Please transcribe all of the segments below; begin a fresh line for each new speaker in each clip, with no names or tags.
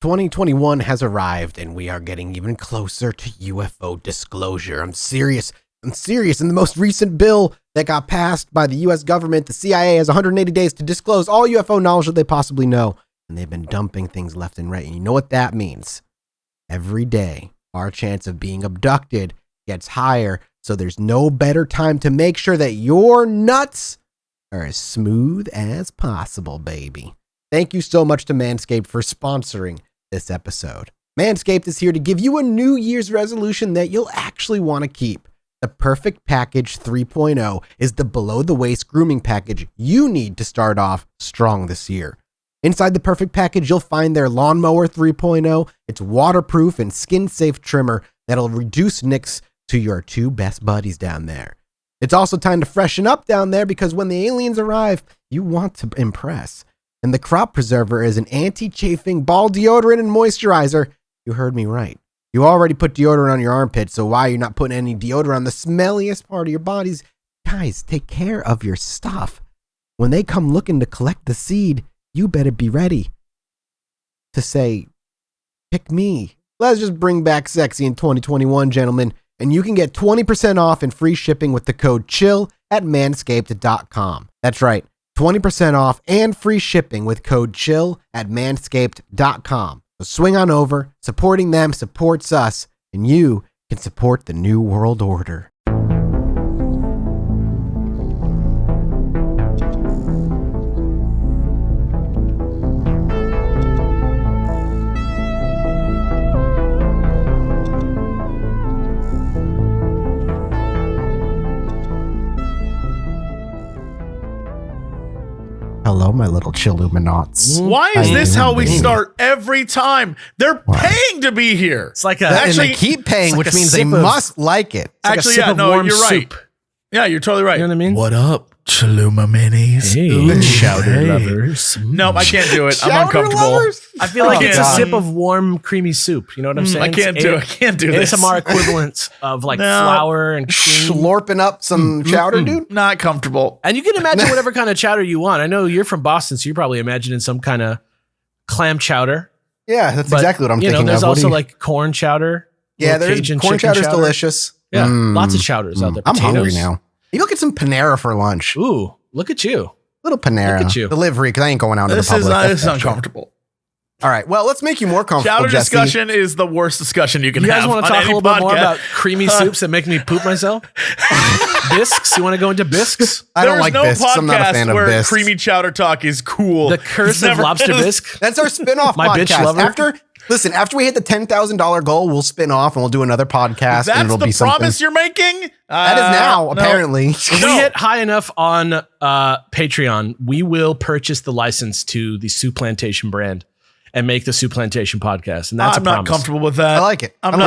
2021 has arrived and we are getting even closer to UFO disclosure. I'm serious. In the most recent bill that got passed by the US government, the CIA has 180 days to disclose all UFO knowledge that they possibly know. And they've been dumping things left and right. And you know what that means? Every day, our chance of being abducted gets higher. So there's no better time to make sure that your nuts are as smooth as possible, baby. Thank you so much to Manscaped for sponsoring this episode. Manscaped is here to give you a New Year's resolution that you'll actually want to keep. The Perfect Package 3.0 is the below-the-waist grooming package you need to start off strong this year. Inside the Perfect Package, you'll find their Lawnmower 3.0. It's waterproof and skin-safe trimmer that'll reduce nicks to your two best buddies down there. It's also time to freshen up down there because when the aliens arrive, you want to impress. And the Crop Preserver is an anti-chafing ball deodorant and moisturizer. You heard me right. You already put deodorant on your armpit, so why are you not putting any deodorant on the smelliest part of your bodies? Guys, take care of your stuff. When they come looking to collect the seed, you better be ready to say, pick me. Let's just bring back sexy in 2021, gentlemen. And you can get 20% off and free shipping with the code CHILL at manscaped.com. That's right, 20% off and free shipping with code CHILL at manscaped.com. So swing on over. Supporting them supports us, and you can support the New World Order. Hello, my little Chilluminats.
Why is this how we start every time? They're paying to be here.
It's like
And they keep paying, which means they must like it.
Actually, yeah, no, you're right. Yeah, you're totally right.
You know what I mean?
What up, Chilluminis?
Hey, chowder lovers.
Nope, I can't do it. I'm uncomfortable.
I feel like it's a sip of warm, creamy soup. You know what I'm saying?
I can't do this.
ASMR equivalents of like flour and cream.
Slurping up some chowder, dude?
Not comfortable.
And you can imagine whatever kind of chowder you want. I know you're from Boston, so you're probably imagining some kind of clam chowder.
Yeah, that's exactly what I'm thinking of.
There's also like corn chowder.
Yeah, there's corn chowder's delicious.
Yeah, lots of chowders out there.
I'm hungry now. Maybe I'll get some Panera for lunch.
Ooh, look at you.
Little Panera.
Look at you.
Delivery, because I ain't going out in the public.
This is uncomfortable.
All right, well, let's make you more comfortable,
Chowder
Jesse.
discussion is the worst discussion you can have.
You guys want to talk a little bit more about creamy soups that make me poop myself? Bisques? You want to go into bisques?
I don't like bisques. I'm not a fan of bisques.
Creamy chowder talk is cool.
The Curse of Lobster Bisque?
That's our spin-off
My
podcast.
bitch lover?
After we hit the $10,000 goal, we'll spin off and we'll do another podcast.
That's
and it'll
the
be something.
promise you're making?
That is now, apparently.
If we hit high enough on Patreon, we will purchase the license to the Soup Plantation brand and make the Soup Plantation podcast. And that's
I'm
a promise.
not comfortable with that.
I like it. I'm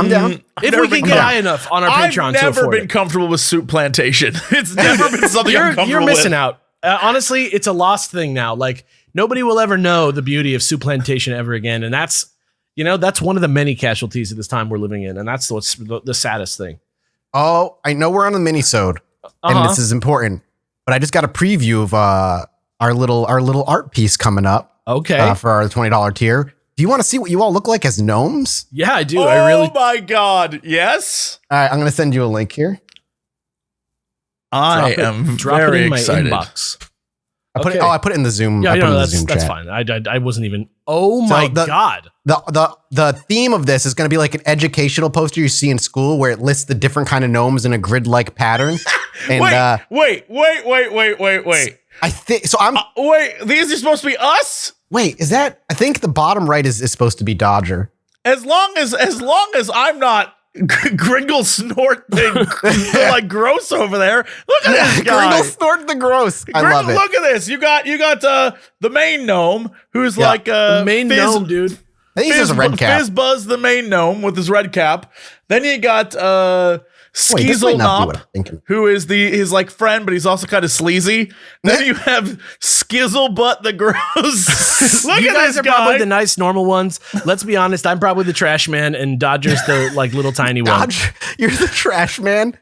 down.
If we can get high enough on our Patreon,
I've never been comfortable with Soup Plantation. It's never been something I'm comfortable with.
You're missing out. Honestly, it's a lost thing now. Like, nobody will ever know the beauty of Soup Plantation ever again. And that's one of the many casualties of this time we're living in. And that's what's the saddest thing.
Oh, I know we're on the Minisode, and this is important, but I just got a preview of our little art piece coming up.
Okay.
For our $20 tier. Do you want to see what you all look like as gnomes?
Yeah, I do.
Oh my God. Yes.
All right, I'm going to send you a link here.
I am very excited.
Inbox.
I put it in the Zoom.
Yeah, that's
chat.
fine. I wasn't even. Oh my God.
The theme of this is going to be like an educational poster you see in school where it lists the different kind of gnomes in a grid-like pattern. And
wait.
I think so.
Wait, these are supposed to be us?
Wait, is that? I think the bottom right is supposed to be Dodger.
As long as I'm not Gringle Snort the like gross over there. Look at this guy.
Gringle Snort the gross. I love it.
Look at this. You got the main gnome who's like
the main gnome, dude.
I think he's just a red cap.
Fizz Buzz the main gnome with his red cap. Then you got Skizzle who is his like friend, but he's also kind of sleazy. Then you have Skizzle Butt the gross. Look
you
at
guys
this
are
guy.
probably the nice normal ones. Let's be honest. I'm probably the trash man, and Dodger's the like little tiny one.
You're the trash man.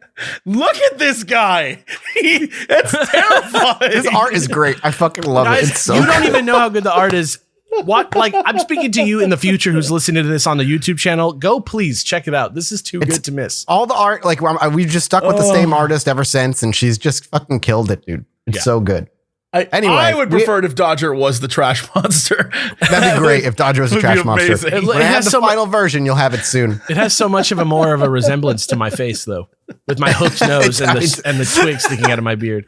Look at this guy. It's terrifying.
His art is great. I fucking love it. It's so
you don't even know how good the art is What? Like, I'm speaking to you in the future who's listening to this on the YouTube channel. Go, please check it out. This is too good to miss.
All the art, like we've just stuck with the same artist ever since, and she's just fucking killed it, dude. It's so good. Anyway,
I would prefer it if Dodger was the trash monster.
That'd be great if Dodger was a trash monster.
It
When I have
has
the
so
final version, you'll have it soon.
It has so much of a more of a resemblance to my face, though, with my hooked nose and the twig sticking out of my beard.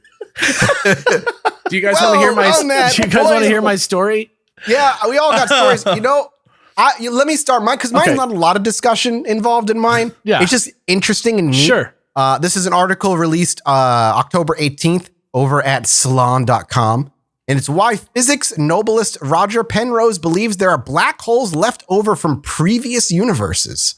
Do you guys want to hear my? Do you guys want to hear my story?
Yeah, we all got stories. You know, let me start mine because mine's not a lot of discussion involved in mine.
Yeah,
it's just interesting and neat.
Sure.
This is an article released October 18th over at Salon.com. And it's why physics nobelist Roger Penrose believes there are black holes left over from previous universes.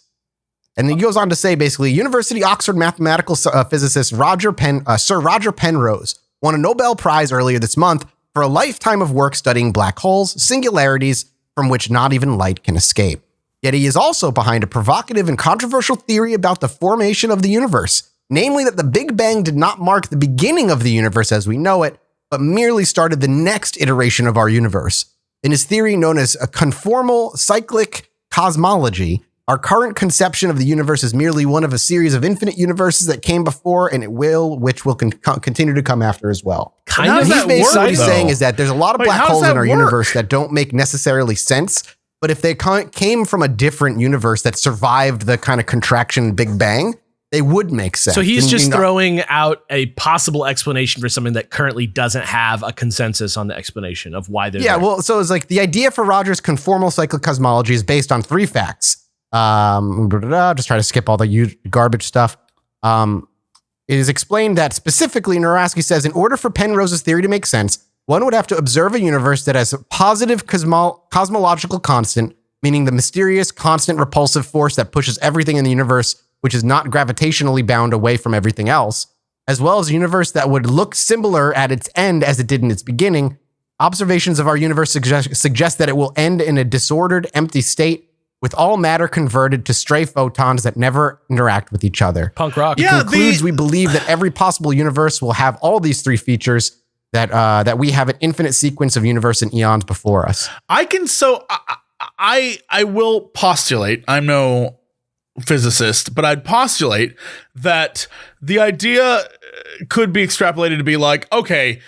And he goes on to say, basically, University Oxford mathematical physicist Sir Roger Penrose won a Nobel Prize earlier this month for a lifetime of work studying black holes, singularities from which not even light can escape. Yet he is also behind a provocative and controversial theory about the formation of the universe, namely that the Big Bang did not mark the beginning of the universe as we know it, but merely started the next iteration of our universe. In his theory known as a conformal cyclic cosmology, our current conception of the universe is merely one of a series of infinite universes that came before and which will continue to come after as well.
Kind of
What he's saying is that there's a lot of black holes in our
work?
universe that don't make necessarily sense, but if they came from a different universe that survived the kind of contraction Big Bang, they would make sense.
So he's just throwing out a possible explanation for something that currently doesn't have a consensus on the explanation of why they're there.
Well, so it's like the idea for Roger's conformal cyclic cosmology is based on three facts. Just try to skip all the garbage stuff. It is explained that specifically, Nurowski says, in order for Penrose's theory to make sense, one would have to observe a universe that has a positive cosmological constant, meaning the mysterious, constant repulsive force that pushes everything in the universe, which is not gravitationally bound away from everything else, as well as a universe that would look similar at its end as it did in its beginning. Observations of our universe suggest that it will end in a disordered, empty state, with all matter converted to stray photons that never interact with each other.
Punk rock.
It concludes, we believe that every possible universe will have all these three features, that we have an infinite sequence of universe and eons before us.
I will postulate, I'm no physicist, but I'd postulate that the idea could be extrapolated to be like, okay,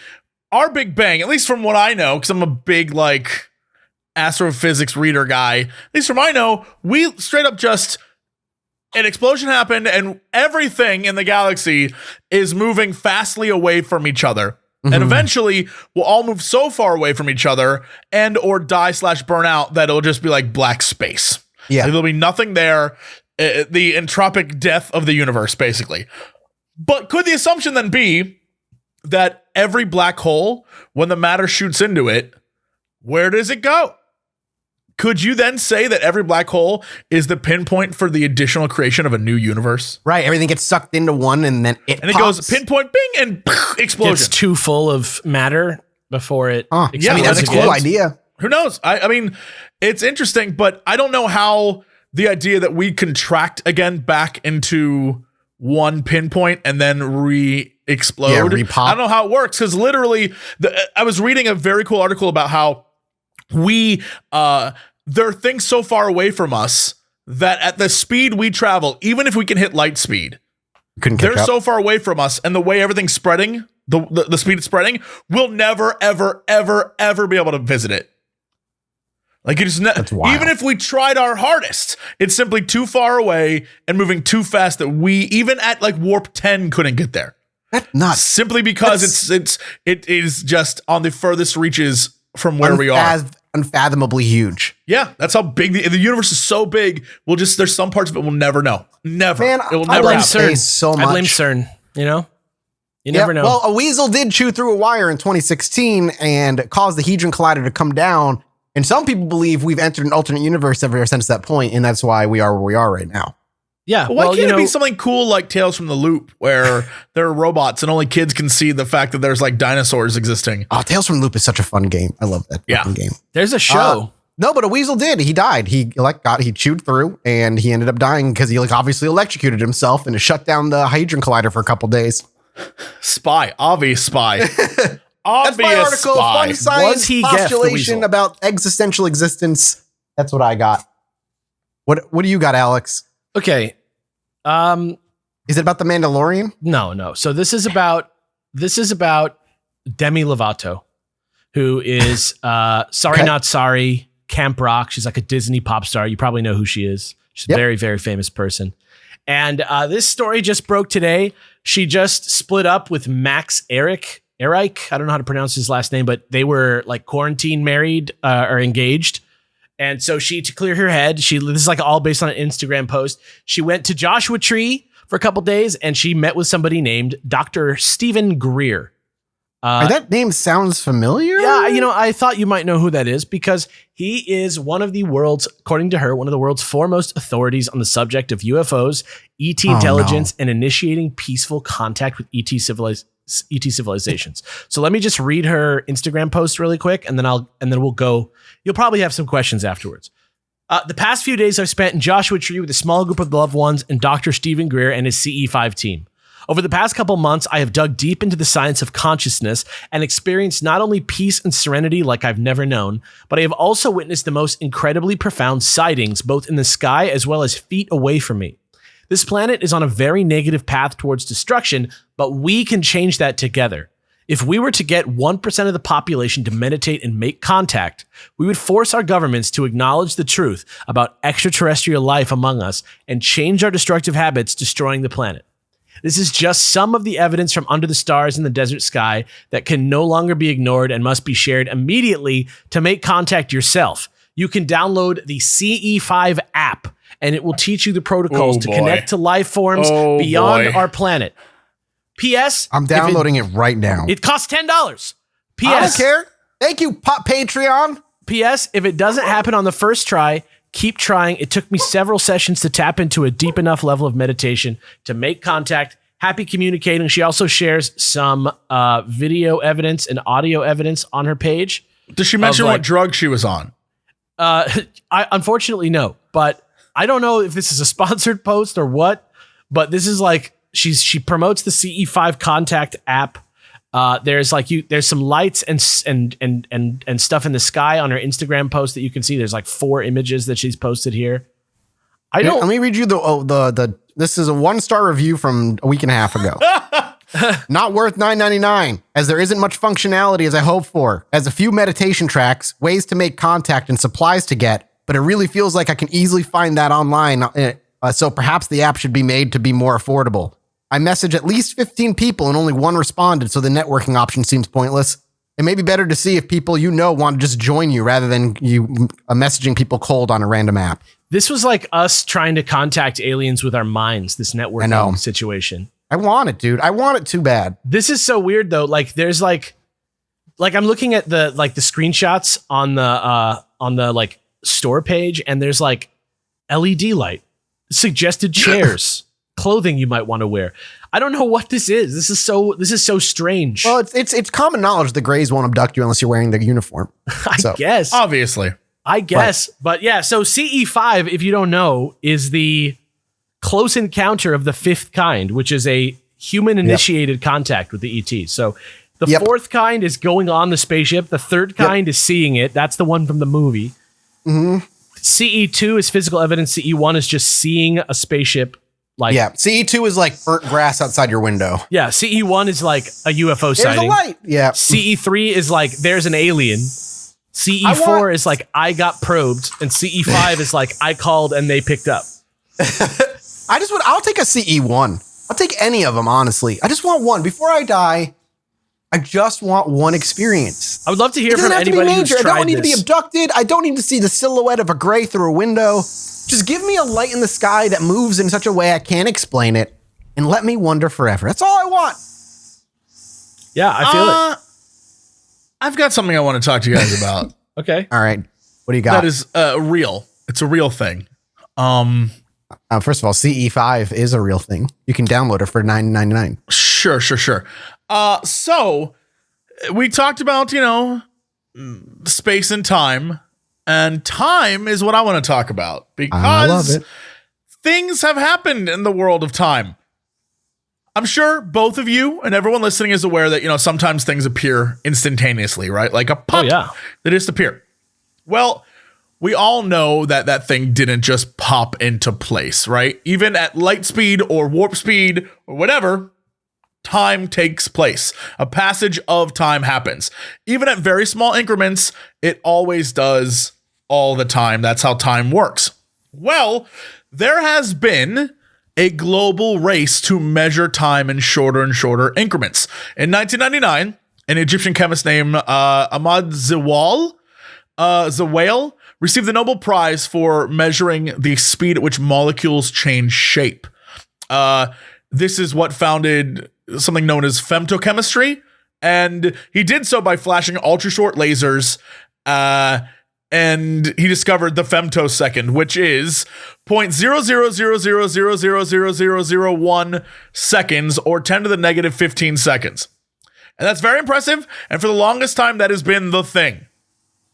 our Big Bang, at least from what I know, because I'm a big like astrophysics reader guy, at least from what I know, we straight up just an explosion happened and everything in the galaxy is moving fastly away from each other. And eventually we'll all move so far away from each other and or die/burn out that it'll just be like black space.
Yeah.
Like, there'll be nothing there. The entropic death of the universe, basically. But could the assumption then be that every black hole, when the matter shoots into it, where does it go? Could you then say that every black hole is the pinpoint for the additional creation of a new universe?
Right. Everything gets sucked into one and then it
goes pinpoint, bing, and explosion.
It's too full of matter before it.
Yeah, I mean, that's a cool idea.
Who knows? I mean, it's interesting, but I don't know how the idea that we contract again back into one pinpoint and then re-explode.
Yeah, repop.
I don't know how it works because literally, I was reading a very cool article about how there are things so far away from us that at the speed we travel, even if we can hit light speed, they're so far away from us, and the way everything's spreading, the speed it's spreading, we'll never, ever, ever, ever be able to visit it. Like it's even if we tried our hardest, it's simply too far away and moving too fast that we even at like warp 10 couldn't get there.
That's nuts.
Simply because it is just on the furthest reaches from where we are.
Unfathomably huge.
Yeah, that's how big the universe is. So big. There's some parts of it we'll never know. Never.
Man,
it will
I
never
blame
happen.
CERN so much.
I blame CERN. You never know.
Well, a weasel did chew through a wire in 2016 and caused the Hadron Collider to come down. And some people believe we've entered an alternate universe ever since that point, and that's why we are where we are right now.
Yeah.
Why can't it be something cool like Tales from the Loop, where there are robots and only kids can see the fact that there's like dinosaurs existing?
Oh, Tales from the Loop is such a fun game. I love that fucking game.
There's a show.
No, but a weasel did. He died. He chewed through, and he ended up dying because he obviously electrocuted himself and it shut down the Hadron Collider for a couple days.
Spy, obvious spy.
That's my
Obvious
article.
spy.
Fun science
Was he Geff the
postulation
Weasel?
about existential existence. That's what I got. What do you got, Alex?
Okay.
Is it about the Mandalorian?
No. So this is about Demi Lovato, who is Sorry
Okay.
Not Sorry, Camp Rock. She's like a Disney pop star. You probably know who she is. She's
Yep.
a very, very famous person. And this story just broke today. She just split up with Max Erich. I don't know how to pronounce his last name, but they were like quarantine married or engaged. And so to clear her head, this is like all based on an Instagram post. She went to Joshua Tree for a couple days and she met with somebody named Dr. Stephen Greer.
That name sounds familiar.
Yeah, I thought you might know who that is because he is according to her, one of the world's foremost authorities on the subject of UFOs, ET intelligence, and initiating peaceful contact with ET civilizations. So let me just read her Instagram post really quick, and then we'll go. You'll probably have some questions afterwards. The past few days I've spent in Joshua Tree with a small group of loved ones and Dr. Stephen Greer and his CE5 team. Over the past couple months, I have dug deep into the science of consciousness and experienced not only peace and serenity like I've never known, but I have also witnessed the most incredibly profound sightings, both in the sky as well as feet away from me. This planet is on a very negative path towards destruction, but we can change that together. If we were to get 1% of the population to meditate and make contact, we would force our governments to acknowledge the truth about extraterrestrial life among us and change our destructive habits, destroying the planet. This is just some of the evidence from under the stars in the desert sky that can no longer be ignored and must be shared immediately to make contact yourself. You can download the CE5 app and it will teach you the protocols to connect to life forms beyond our planet. P.S.
I'm downloading it right now.
It costs $10. P.S.
I don't care. Thank you, Patreon.
P.S. If it doesn't happen on the first try, keep trying. It took me several sessions to tap into a deep enough level of meditation to make contact. Happy communicating. She also shares some video evidence and audio evidence on her page.
Does she mention what drug she was on?
I unfortunately no, but I don't know if this is a sponsored post or what. But this is like she promotes the CE5 Contact app. There's some lights and stuff in the sky on her Instagram post that you can see. There's like 4 images that she's posted here.
Let me read you this is a 1-star review from a week and a half ago. Not worth $9.99, as there isn't much functionality as I hoped for. As a few meditation tracks, ways to make contact, and supplies to get, but it really feels like I can easily find that online. So perhaps the app should be made to be more affordable. I messaged at least 15 people and only 1 responded, so the networking option seems pointless. It may be better to see if people want to just join you rather than you messaging people cold on a random app.
This was like us trying to contact aliens with our minds, this networking situation.
I want it, dude. I want it too bad.
This is so weird though. Like there's like I'm looking at the screenshots on the store page, and there's like LED light, suggested chairs, clothing you might want to wear. I don't know what this is. This is so strange.
Well, it's common knowledge the Greys won't abduct you unless you're wearing the uniform.
I guess.
Obviously.
I guess. Right. But yeah, so CE5, if you don't know, is the close encounter of the 5th kind, which is a human-initiated contact with the ET. So the 4th kind is going on the spaceship. The 3rd kind is seeing it. That's the one from the movie.
Mm-hmm.
CE2 is physical evidence. CE1 is just seeing a spaceship.
CE2 is like burnt grass outside your window.
Yeah, CE1 is like a UFO
sighting. There's a light. Yeah.
CE3 is like there's an alien. CE4 is like I got probed, and CE5 is like I called and they picked up.
I'll take a CE1. I'll take any of them, honestly. I just want one. Before I die, I just want one experience.
I would love to hear from anybody who's tried this.
I don't need to be abducted. I don't need to see the silhouette of a gray through a window. Just give me a light in the sky that moves in such a way I can't explain it, and let me wonder forever. That's all I want.
Yeah, I feel it.
I've got something I want to talk to you guys about.
Okay.
All right. What do you got?
That is real. It's a real thing.
First of all, CE5 is a real thing. You can download it for $9.99.
Sure. So we talked about, space and time is what I want to talk about because
I love it.
Things have happened in the world of time. I'm sure both of you and everyone listening is aware that, sometimes things appear instantaneously, right? Like a pop that just appear. Well, we all know that that thing didn't just pop into place, right? Even at light speed or warp speed or whatever, time takes place. A passage of time happens. Even at very small increments, it always does all the time. That's how time works. Well, there has been a global race to measure time in shorter and shorter increments. In 1999, an Egyptian chemist named Ahmad Zewail received the Nobel Prize for measuring the speed at which molecules change shape. This is what founded something known as femtochemistry, and he did so by flashing ultra-short lasers, and he discovered the femtosecond, which is 0.000000001 seconds, or 10 to the negative 15 seconds. And that's very impressive, and for the longest time, that has been the thing.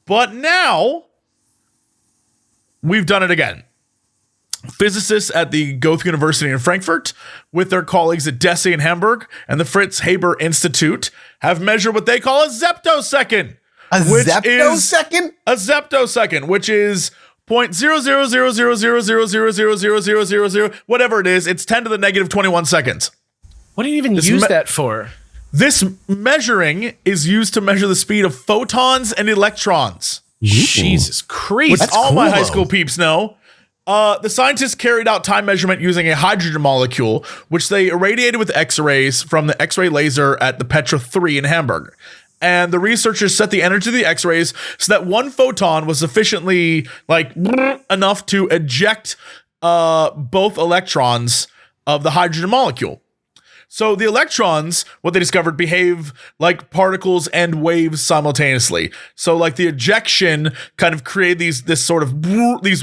But now, we've done it again. Physicists at the Goethe University in Frankfurt, with their colleagues at DESE in Hamburg and the Fritz Haber Institute, have measured what they call a zeptosecond.
A zeptosecond, which is 0.00000000000, whatever it is. It's 10 to the negative 21 seconds.
What do you even use that for?
This measuring is used to measure the speed of photons and electrons.
Jesus Christ.
Which all my high school peeps know. The scientists carried out time measurement using a hydrogen molecule, which they irradiated with X-rays from the X-ray laser at the Petra 3 in Hamburg. And the researchers set the energy of the X-rays so that one photon was sufficiently enough to eject both electrons of the hydrogen molecule. So the electrons, what they discovered, behave like particles and waves simultaneously. So like the ejection kind of created these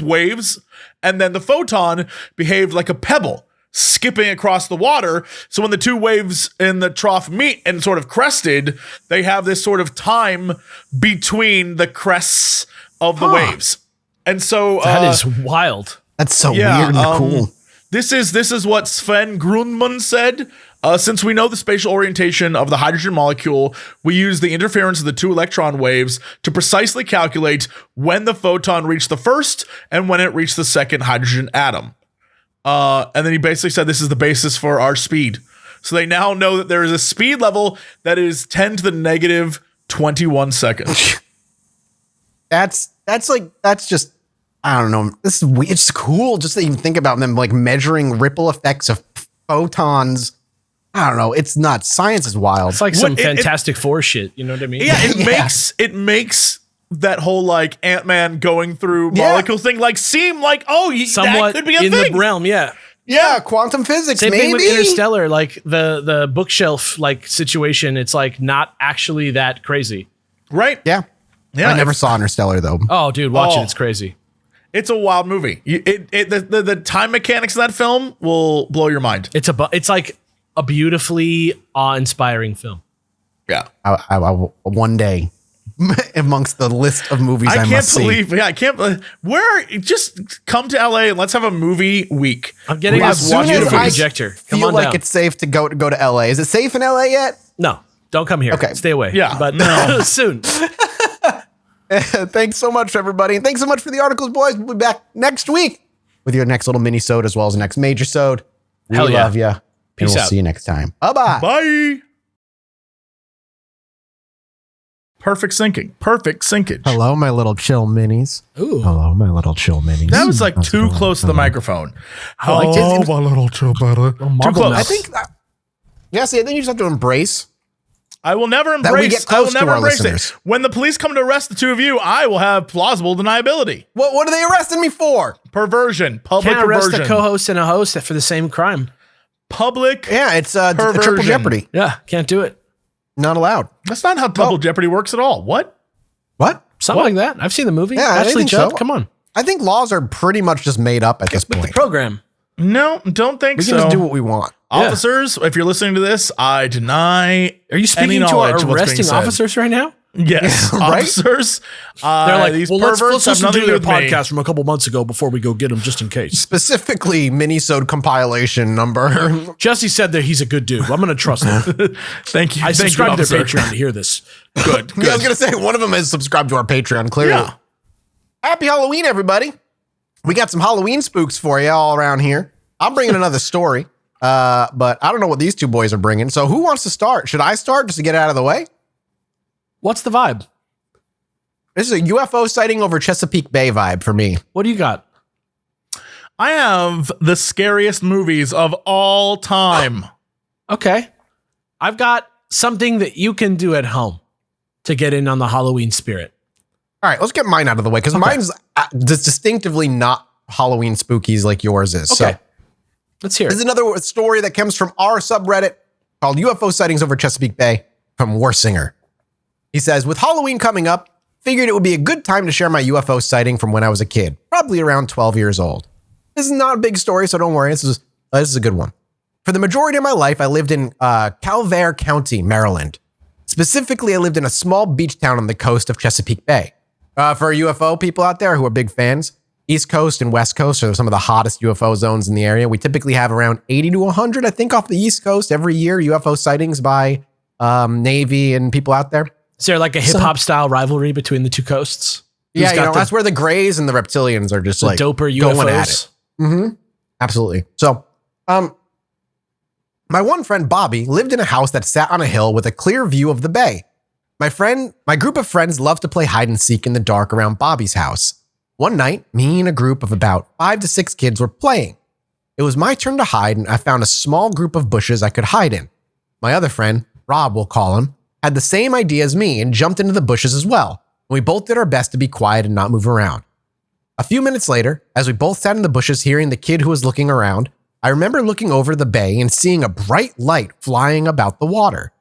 waves, and then the photon behaved like a pebble skipping across the water. So when the two waves in the trough meet and sort of crested, they have this sort of time between the crests of the waves. And so
that is wild.
That's so weird and cool.
This is what Sven Grundmann said. Since we know the spatial orientation of the hydrogen molecule, we use the interference of the two electron waves to precisely calculate when the photon reached the first and when it reached the second hydrogen atom. And then he basically said this is the basis for our speed. So they now know that there is a speed level that is 10 to the negative 21 seconds.
That's just, I don't know. This is weird. It's cool just to even think about them measuring ripple effects of photons. I don't know. It's nuts. Science is wild.
It's like some Fantastic Four shit. You know what I mean?
Yeah, it makes that whole Ant-Man going through molecule thing seem like
somewhat
that could be a
in
thing.
the realm. Yeah,
quantum physics.
Same
maybe.
thing with Interstellar, the bookshelf situation. It's not actually that crazy,
right?
Yeah. I never saw Interstellar though.
Oh, dude, watch it. It's crazy.
It's a wild movie. The time mechanics of that film will blow your mind.
It's like a beautifully awe-inspiring film.
Yeah.
I one day amongst the list of movies I must see.
I can't believe. Just come to LA and let's have a movie week.
I'm getting this beautiful projector. Come on down.
It's safe to go to LA. Is it safe in LA yet?
No, don't come here. Okay. Stay away.
Yeah.
But no. Soon.
Thanks so much, everybody. And thanks so much for the articles, boys. We'll be back next week with your next little mini-sode as well as the next major-sode. We love you.
Peace
and we'll
out.
see you next time. Bye-bye.
Bye. Perfect syncing. Perfect syncage.
Hello, my little chill minis.
Ooh.
Hello, my little chill minis.
That was too close to the microphone.
Hello, my little chill buddy.
Too close.
I think I think you just have to embrace.
I will never
that we
embrace.
get
I
close
will
to
never
our
embrace
listeners.
it. When the police come to arrest the two of you, I will have plausible deniability.
What are they arresting me for?
Perversion. Public
Can't arrest
perversion.
a co-host and a host for the same crime.
Public.
Yeah, it's a triple jeopardy.
Yeah, can't do it.
Not allowed.
That's not how double jeopardy works at all. What?
Something like that. I've seen the movie.
Yeah,
Ashley Judd.
so.
Come on.
I think laws are pretty much just made up at this
The
point.
program.
No, don't think
We
so.
can just do what we want.
Officers, if you're listening to this, I deny.
Are you speaking to our arresting officers right now?
Yes,
Right?
officers.
They're like,
these
well,
perverts
let's
have
listen
nothing
to
to
their
do with me.
podcast from a couple months ago before we go get them, just in case.
Specifically, Minisode compilation number.
Jesse said that he's a good dude. I'm going to trust him.
Thank you.
I
Thank you,
subscribe to their
officer.
Patreon to hear this. Good.
Yeah, I was gonna say one of them has subscribed to our Patreon. Clearly,
Yeah.
Happy Halloween, everybody! We got some Halloween spooks for you all around here. I'm bringing another story, but I don't know what these two boys are bringing. So, who wants to start? Should I start just to get it out of the way?
What's the vibe?
This is a UFO sighting over Chesapeake Bay vibe for me.
What do you got?
I have the scariest movies of all time.
Okay. I've got something that you can do at home to get in on the Halloween spirit.
All right, let's get mine out of the way because mine's distinctively not Halloween spookies like yours is.
Okay.
So,
Let's hear
this is
it.
another story that comes from our subreddit called UFO Sightings Over Chesapeake Bay from Warsinger. He says, with Halloween coming up, figured it would be a good time to share my UFO sighting from when I was a kid, probably around 12 years old. This is not a big story, so don't worry. This is a good one. For the majority of my life, I lived in Calvert County, Maryland. Specifically, I lived in a small beach town on the coast of Chesapeake Bay. For UFO people out there who are big fans, East Coast and West Coast are some of the hottest UFO zones in the area. We typically have around 80 to 100, I think, off the East Coast every year, UFO sightings by Navy and people out there.
Is there like a hip hop style rivalry between the two coasts?
Yeah,
Who's got
that's where the Greys and the Reptilians are just
the
like
doper
going at
UFOs.
it. Absolutely. So, my one friend Bobby lived in a house that sat on a hill with a clear view of the bay. My group of friends loved to play hide and seek in the dark around Bobby's house. One night, me and a group of about 5 to 6 kids were playing. It was my turn to hide, and I found a small group of bushes I could hide in. My other friend, Rob, we'll call him, had the same idea as me and jumped into the bushes as well. We both did our best to be quiet and not move around. A few minutes later, as we both sat in the bushes hearing the kid who was looking around, I remember looking over the bay and seeing a bright light flying about the water.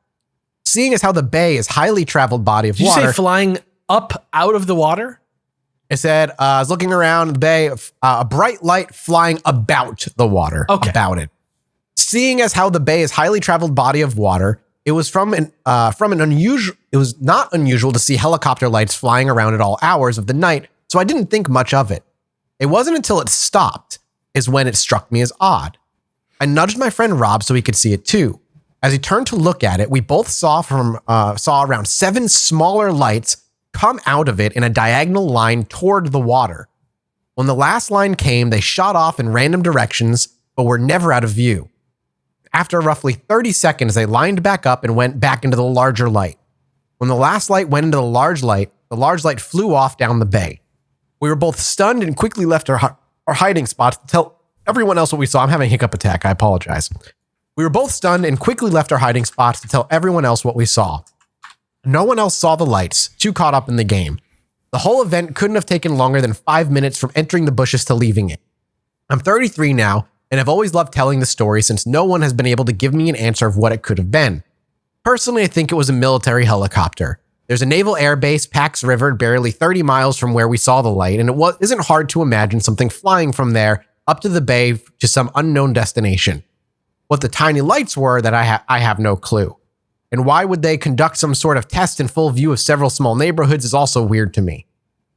Seeing as how the bay is a highly traveled body of
Did you
water.
say flying up out of the water?
I said, I was looking around the bay, a bright light flying about the water.
Okay.
About it. Seeing as how the bay is highly traveled body of water, it was it was not unusual to see helicopter lights flying around at all hours of the night, so I didn't think much of it. It wasn't until it stopped is when it struck me as odd. I nudged my friend Rob so he could see it too. As he turned to look at it, we both saw around 7 smaller lights come out of it in a diagonal line toward the water. When the last line came, they shot off in random directions, but were never out of view. After roughly 30 seconds, they lined back up and went back into the larger light. When the last light went into the large light flew off down the bay. We were both stunned and quickly left our hiding spots to tell everyone else what we saw. I'm having a hiccup attack. I apologize. We were both stunned and quickly left our hiding spots to tell everyone else what we saw. No one else saw the lights, too caught up in the game. The whole event couldn't have taken longer than 5 minutes from entering the bushes to leaving it. I'm 33 now, and I've always loved telling the story since no one has been able to give me an answer of what it could have been. Personally, I think it was a military helicopter. There's a naval air base, Pax River, barely 30 miles from where we saw the light, and it isn't hard to imagine something flying from there up to the bay to some unknown destination. What the tiny lights were that I have no clue. And why would they conduct some sort of test in full view of several small neighborhoods is also weird to me.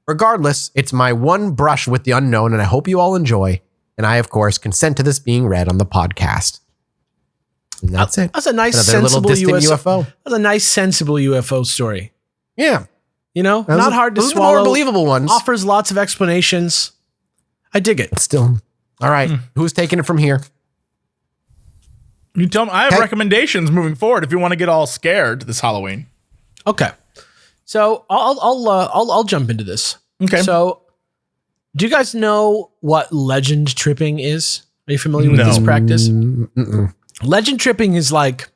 Regardless, it's my one brush with the unknown, and I hope you all enjoy. And I, of course, consent to this being read on the podcast. And that's it.
That's a nice,
Another little
sensible
distant UFO.
That's a nice, sensible UFO story.
Yeah.
You know,
Those
not
are-
hard to
those are the
swallow.
more believable ones.
Offers lots of explanations. I dig it.
Still. All right. Who's taking it from here?
You tell me. I have
Okay.
recommendations moving forward if you want to get all scared this Halloween.
Okay, so I'll jump into this.
Okay.
So, do you guys know what legend tripping is? Are you familiar with
No.
this practice?
Mm-mm.
Legend tripping is like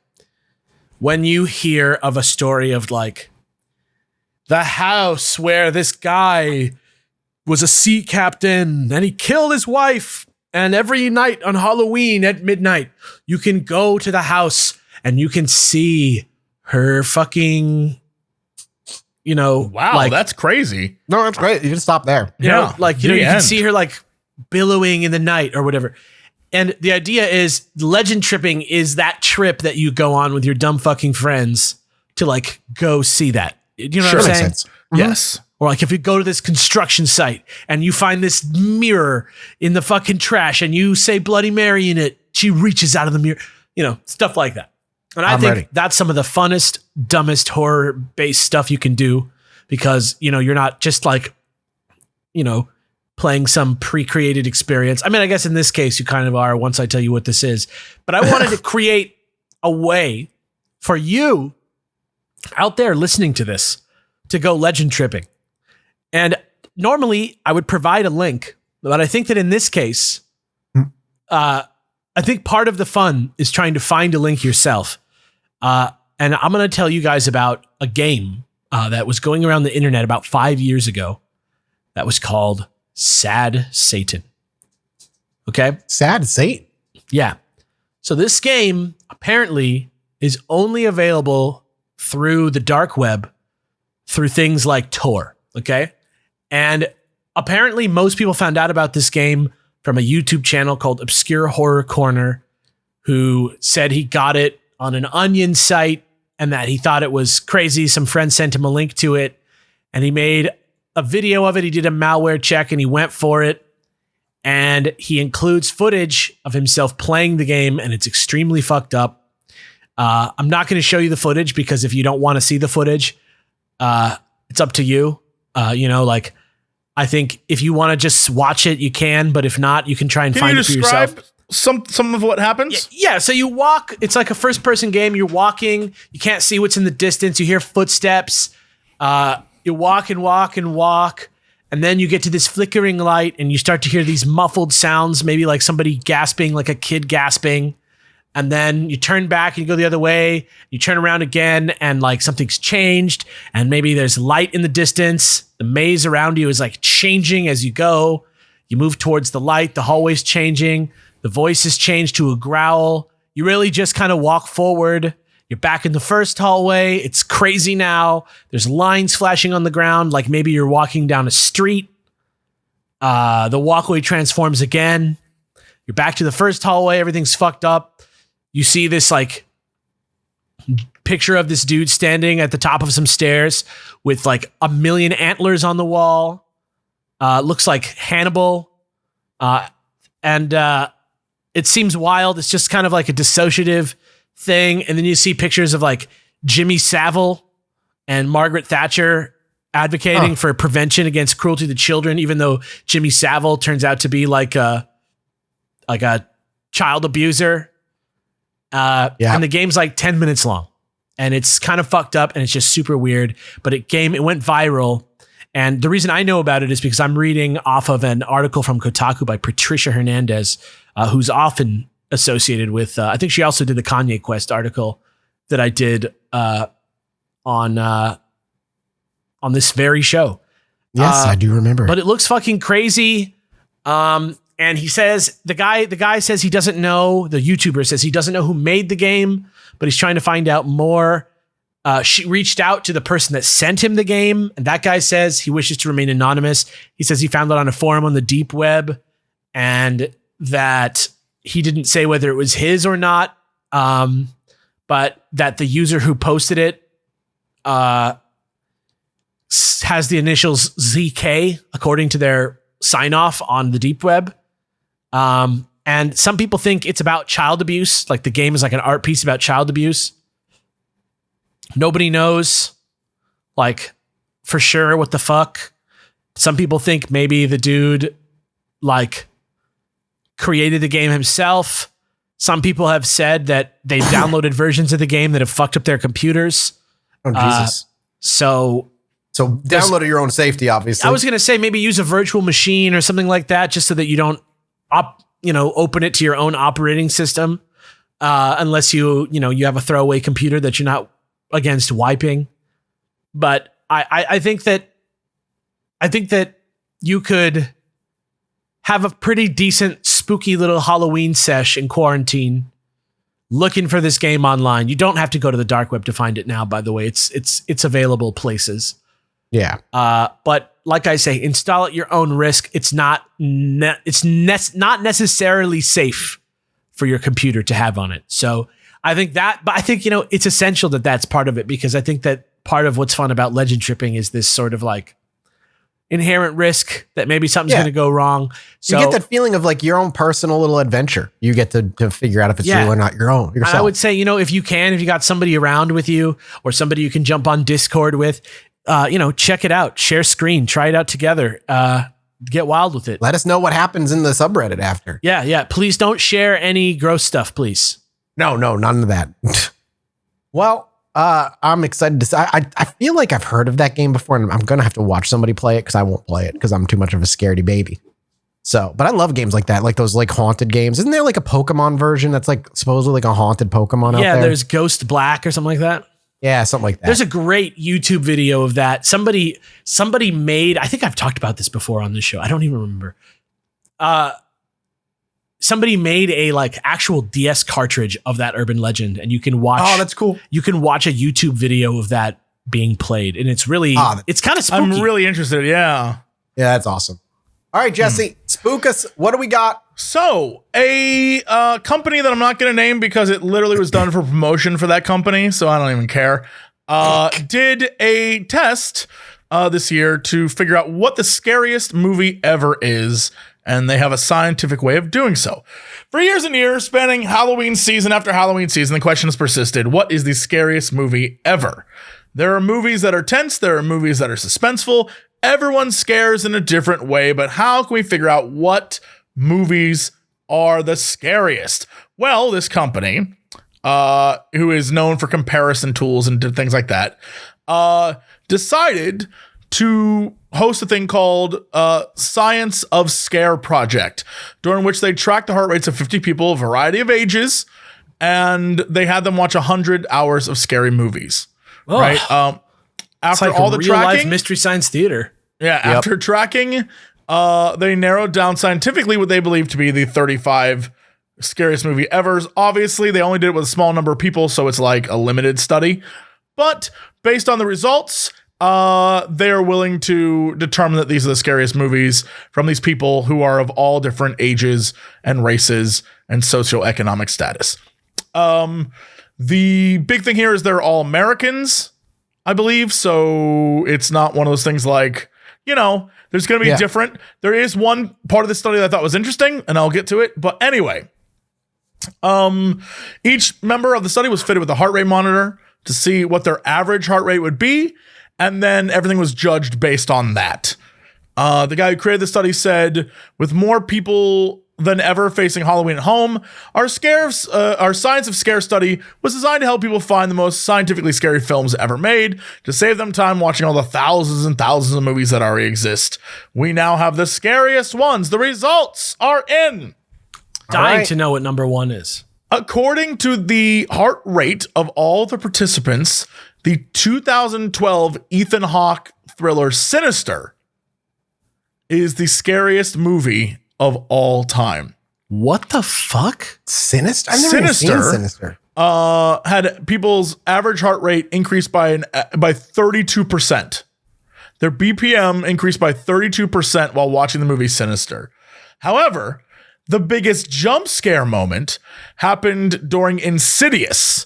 when you hear of a story of like the house where this guy was a sea captain and he killed his wife. And every night on Halloween at midnight, you can go to the house and you can see her fucking,
Wow,
like,
that's crazy.
No, that's great. You can stop there.
you know,
Yeah,
like,
the
you can
end.
see her like billowing in the night or whatever. And the idea is legend tripping is that trip that you go on with your dumb fucking friends to like go see that. You know
Sure.
what I'm
Makes
saying?
sense.
Yes.
Or like if you go to this construction site and you find this mirror in the fucking trash and you say Bloody Mary in it, she reaches out of the mirror, stuff like that. And I
I'm
think
ready.
that's some of the funnest, dumbest horror-based stuff you can do because, you're not just like, playing some pre-created experience. I mean, I guess in this case you kind of are once I tell you what this is. But I wanted to create a way for you out there listening to this to go legend tripping. And normally I would provide a link, but I think that in this case, I think part of the fun is trying to find a link yourself. And I'm going to tell you guys about a game that was going around the internet about 5 years ago that was called Sad Satan. Okay?
Sad Satan.
Yeah. So this game apparently is only available through the dark web, through things like Tor. Okay? And apparently most people found out about this game from a YouTube channel called Obscure Horror Corner, who said he got it on an Onion site and that he thought it was crazy. Some friend sent him a link to it and he made a video of it. He did a malware check and he went for it. And he includes footage of himself playing the game and it's extremely fucked up. I'm not going to show you the footage because if you don't want to see the footage, it's up to you. I think if you want to just watch it, you can, but if not, you can try and find it for yourself.
Can you describe some of what happens?
Yeah, so you walk, it's like a first person game. You're walking, you can't see what's in the distance. You hear footsteps. You walk and walk and walk, and then you get to this flickering light and you start to hear these muffled sounds, maybe like somebody gasping, like a kid gasping. And then you turn back and you go the other way. You turn around again and like something's changed and maybe there's light in the distance. The maze around you is like changing as you go. You move towards the light. The hallway's changing. The voices change to a growl. You really just kind of walk forward. You're back in the first hallway. It's crazy now. There's lines flashing on the ground like maybe you're walking down a street. The walkway transforms again. You're back to the first hallway. Everything's fucked up. You see this like picture of this dude standing at the top of some stairs with like a million antlers on the wall. Looks like Hannibal. And it seems wild. It's just kind of like a dissociative thing. And then you see pictures of like Jimmy Savile and Margaret Thatcher advocating for prevention against cruelty to children, even though Jimmy Savile turns out to be like a child abuser. And the game's like 10 minutes long and it's kind of fucked up and it's just super weird, but it went viral. And the reason I know about it is because I'm reading off of an article from Kotaku by Patricia Hernandez, who's often associated with, I think she also did the Kanye Quest article that I did on this very show.
Yes, I do remember.
But it looks fucking crazy. And he says, the guy says he doesn't know, the YouTuber says he doesn't know who made the game, but he's trying to find out more. She reached out to the person that sent him the game, and that guy says he wishes to remain anonymous. He says he found it on a forum on the deep web, and that he didn't say whether it was his or not, but that the user who posted it has the initials ZK, according to their sign off on the deep web. And some people think it's about child abuse, like the game is like an art piece about child abuse. Nobody knows, like, for sure what the fuck. Some people think maybe the dude, like, created the game himself. Some people have said that they've downloaded versions of the game that have fucked up their computers.
Oh, Jesus.
So
download at your own safety, obviously.
I was going to say maybe use a virtual machine or something like that, just so that you don't open it to your own operating system. Unless you have a throwaway computer that you're not against wiping. But I think that you could have a pretty decent spooky little Halloween sesh in quarantine looking for this game online. You don't have to go to the dark web to find it now, by the way. It's available places.
Yeah.
But like I say, install at your own risk. It's not necessarily safe for your computer to have on it. So I think it's essential that that's part of it, because I think that part of what's fun about legend tripping is this sort of like inherent risk that maybe something's going to go wrong. So
you get that feeling of like your own personal little adventure. You get to figure out if it's real or not your own yourself.
I would say, if you got somebody around with you or somebody you can jump on Discord with, check it out, share screen, try it out together. Get wild with it.
Let us know what happens in the subreddit after.
Yeah. Please don't share any gross stuff, please.
No, none of that. Well, I'm excited to see. I feel like I've heard of that game before, and I'm going to have to watch somebody play it because I won't play it because I'm too much of a scaredy baby. So, but I love games like that, like those like haunted games. Isn't there like a Pokemon version that's like supposedly like a haunted Pokemon out there?
Yeah, there's Ghost Black or something like that.
Yeah, something like that.
There's a great YouTube video of that. Somebody made, I think I've talked about this before on this show. I don't even remember. Somebody made a like actual DS cartridge of that urban legend, and you can watch.
Oh, that's cool.
You can watch a YouTube video of that being played, and it's really, it's kind of spooky.
I'm really interested. Yeah.
Yeah, that's awesome. All right, Jesse, spook us. What do we got?
So a company that I'm not going to name because it literally was done for promotion for that company, so I don't even care, did a test this year to figure out what the scariest movie ever is, and they have a scientific way of doing so. For years and years, spanning Halloween season after Halloween season, the question has persisted: what is the scariest movie ever? There are movies that are tense, there are movies that are suspenseful. Everyone scares in a different way, but how can we figure out what movies are the scariest? Well, this company, who is known for comparison tools and things like that, decided to host a thing called Science of Scare Project, during which they tracked the heart rates of 50 people, a variety of ages, and they had them watch 100 hours of scary movies.
Oh,
right? After
like
all the
real life
tracking,
Mystery Science Theater.
Yeah, after tracking, they narrowed down scientifically what they believe to be the 35 scariest movie evers. Obviously, they only did it with a small number of people, so it's like a limited study. But based on the results, they're willing to determine that these are the scariest movies from these people who are of all different ages and races and socioeconomic status. The big thing here is they're all Americans, I believe, so it's not one of those things like, there's going to be different. There is one part of the study that I thought was interesting, and I'll get to it. But anyway, each member of the study was fitted with a heart rate monitor to see what their average heart rate would be, and then everything was judged based on that. The guy who created the study said, with more people than ever facing Halloween at home, our Science of Scare study was designed to help people find the most scientifically scary films ever made, to save them time watching all the thousands and thousands of movies that already exist. We now have the scariest ones. The results are in.
Dying to know what number one is.
According to the heart rate of all the participants, the 2012 Ethan Hawke thriller Sinister is the scariest movie of all time.
What the fuck?
Sinister? I've never even seen Sinister.
Had people's average heart rate increased by 32%. Their BPM increased by 32% while watching the movie Sinister. However, the biggest jump scare moment happened during Insidious,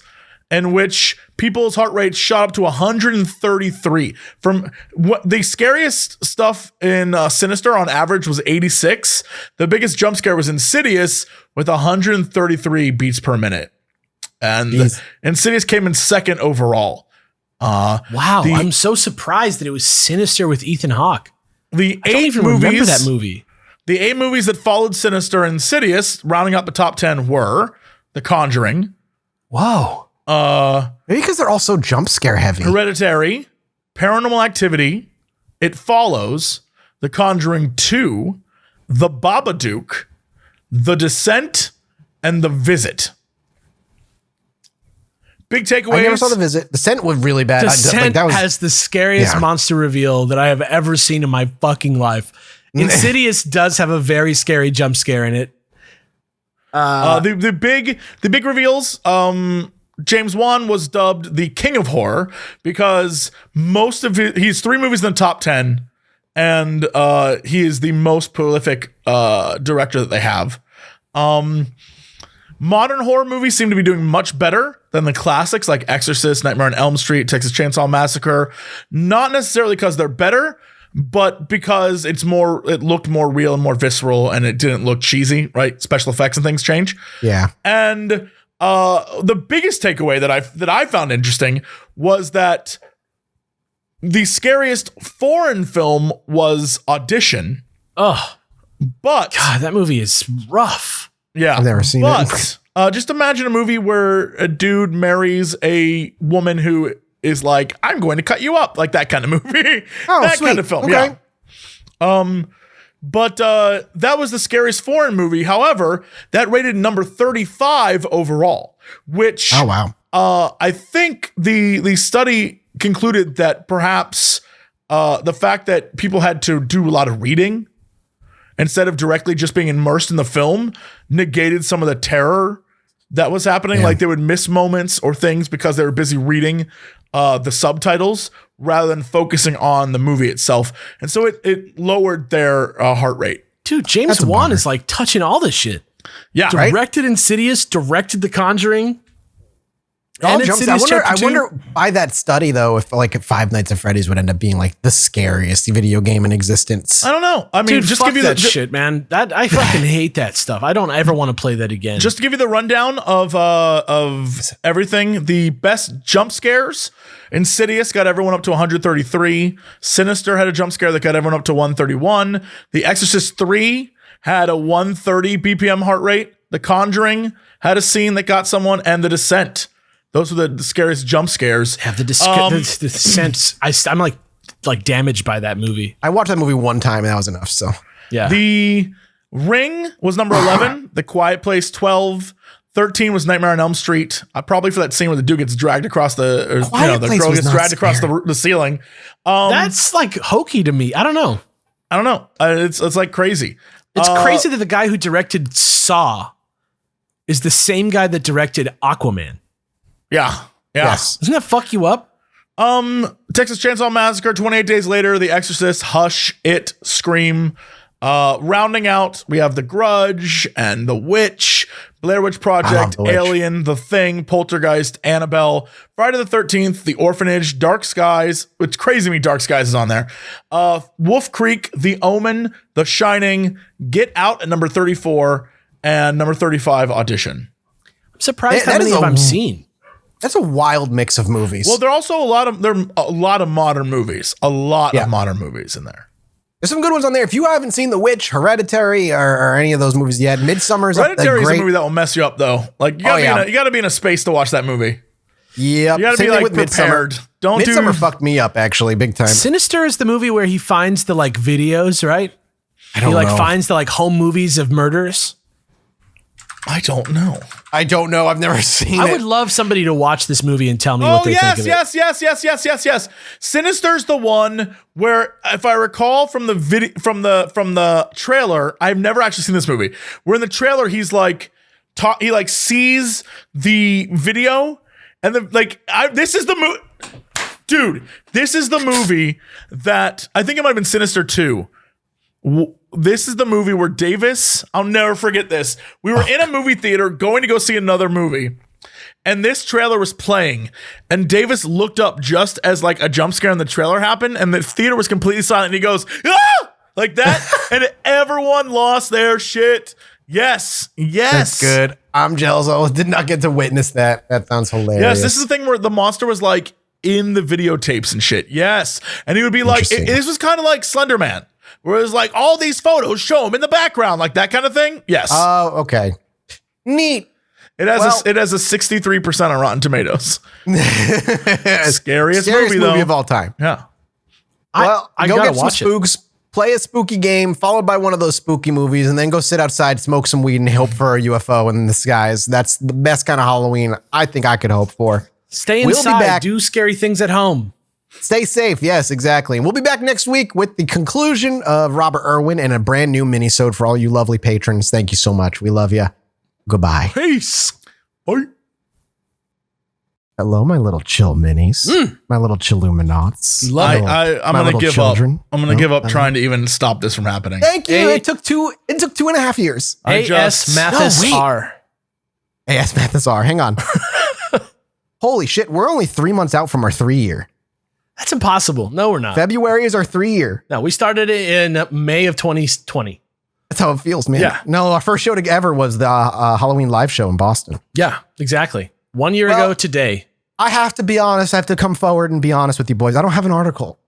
in which people's heart rate shot up to 133. From what the scariest stuff in Sinister on average was 86. The biggest jump scare was Insidious with 133 beats per minute. And Insidious came in second overall.
Wow, I'm so surprised that it was Sinister with Ethan Hawke.
I don't even
remember that movie.
The 8 movies that followed Sinister and Insidious, rounding up the top 10, were The Conjuring.
Whoa. Maybe because they're all so jump scare heavy.
Hereditary, Paranormal Activity, It Follows, The Conjuring 2, The Babadook, The Descent, and The Visit. Big takeaways.
I never saw The Visit. Descent was really bad.
Descent has the scariest monster reveal that I have ever seen in my fucking life. Insidious does have a very scary jump scare in it.
The big reveals. James Wan was dubbed the King of Horror because he's 3 movies in the top 10, and he is the most prolific director that they have. Modern horror movies seem to be doing much better than the classics like Exorcist, Nightmare on Elm Street, Texas Chainsaw Massacre. Not necessarily because they're better, but because it looked more real and more visceral, and it didn't look cheesy, right? Special effects and things change.
Yeah.
And the biggest takeaway that I found interesting was that the scariest foreign film was Audition.
Oh,
but
God, that movie is rough.
Yeah,
I've never seen it.
But just imagine a movie where a dude marries a woman who is like, I'm going to cut you up, like that kind of movie.
Oh,
that
sweet.
kind of film.
Okay.
Yeah. But that was the scariest foreign movie. However, that rated number 35 overall, which
Oh, wow.
I think the study concluded that perhaps the fact that people had to do a lot of reading instead of directly just being immersed in the film negated some of the terror that was happening.
Yeah.
Like they would miss moments or things because they were busy reading the subtitles rather than focusing on the movie itself. And so it lowered their heart rate.
Dude, James
That's a
Wan
bummer.
is like touching all this shit.
Yeah.
Right?
Directed Insidious, directed The Conjuring.
It all
And
jumps-
Insidious
I
Chapter
wonder by that study though, if like Five Nights at Freddy's would end up being like the scariest video game in existence.
I don't know. I mean,
Dude,
just
fuck
give you
that
the
shit, man. That I fucking hate that stuff. I don't ever want to play that again.
Just to give you the rundown of everything, the best jump scares, Insidious got everyone up to 133. Sinister had a jump scare that got everyone up to 131. The Exorcist 3 had a 130 BPM heart rate. The Conjuring had a scene that got someone, and The Descent. Those were the scariest jump scares.
have the sense. I'm like damaged by that movie.
I watched that movie one time and that was enough. So
Yeah.
The Ring was number 11. The Quiet Place 12. 13 was Nightmare on Elm Street. Probably for that scene where the dude gets dragged across the
Place
girl
was
gets
not
dragged across
scary.
the ceiling.
That's like hokey to me. I don't know.
I don't know. It's like crazy.
It's crazy that the guy who directed Saw is the same guy that directed Aquaman.
Yeah.
yes.
Doesn't that fuck you up?
Texas Chainsaw Massacre, 28 Days Later, The Exorcist, Hush, It, Scream. Rounding out, we have The Grudge and The Witch, Blair Witch Project,
The Witch.
Alien, The Thing, Poltergeist, Annabelle, Friday the 13th, The Orphanage, Dark Skies, which crazy to me Dark Skies is on there. Wolf Creek, The Omen, The Shining, Get Out at number 34, and number 35, Audition.
I'm surprised
That
how many
is
of
a-
I've seen.
That's a wild mix of movies.
Well, there are also a lot of modern movies. A lot of modern movies in there.
There's some good ones on there. If you haven't seen The Witch, Hereditary, or any of those movies yet, Midsummer's
Hereditary is a
great.
movie that will mess you up, though. Like you gotta be in a space to watch that movie.
Yep.
You gotta
Same
be
thing
like
with
prepared. Don't
Midsummer
do.
fucked me up actually, big time.
Sinister is the movie where he finds the like videos, right?
I don't
He like
know.
finds the like home movies of murders.
I don't know.
I don't know. I've never seen
I
it.
would love somebody to watch this movie and tell me
Oh
what they think of it.
yes. Sinister's the one where, if I recall from the video from the trailer, I've never actually seen this movie. Where in the trailer he's like, he like sees the video, and then like this is the movie, dude. This is the movie that I think it might have been Sinister 2. This is the movie where Davis, I'll never forget this. We were in a movie theater going to go see another movie, and this trailer was playing, and Davis looked up just as like a jump scare in the trailer happened, and the theater was completely silent, and he goes, ah! Like that, and everyone lost their shit. Yes.
That's good. I'm jealous. I did not get to witness that. That sounds hilarious.
Yes, this is the thing where the monster was like in the videotapes and shit. Yes. And he would be like,
Interesting.
this was kind of like Slender Man, where it was like all these photos show him in the background, like that kind of thing. Yes.
Oh, okay. Neat.
It has a 63% on Rotten Tomatoes. Scariest movie though.
of all time.
Yeah.
Well,
I
go
gotta
get some
watch it.
spooks, play a spooky game, followed by one of those spooky movies, and then go sit outside, smoke some weed, and hope for a UFO in the skies. That's the best kind of Halloween I think I could hope for.
Stay
We'll be
inside.
back.
Do scary things at home.
Stay safe. Yes, exactly. And we'll be back next week with the conclusion of Robert Irwin and a brand new minisode for all you lovely patrons. Thank you so much. We love you. Goodbye.
Peace. Bye.
Hello, my little chill minis. My little Chilluminats.
Love it.
I'm
My
gonna
little
give
children.
up. I'm gonna give up trying to even stop this from happening.
Thank you.
Hey.
It took 2.5 years.
I
A.S.
just-
Mathis
No, wait.
R.
Hey, ask Mathazar. Hang on. Holy shit. We're only 3 months out from our 3-year.
That's impossible. No, we're not.
February is our 3-year.
No, we started it in May of 2020.
That's how it feels, man.
Yeah.
No, our first show ever was the Halloween live show in Boston.
Yeah, exactly. 1 year ago today.
I have to be honest. I have to come forward and be honest with you boys. I don't have an article.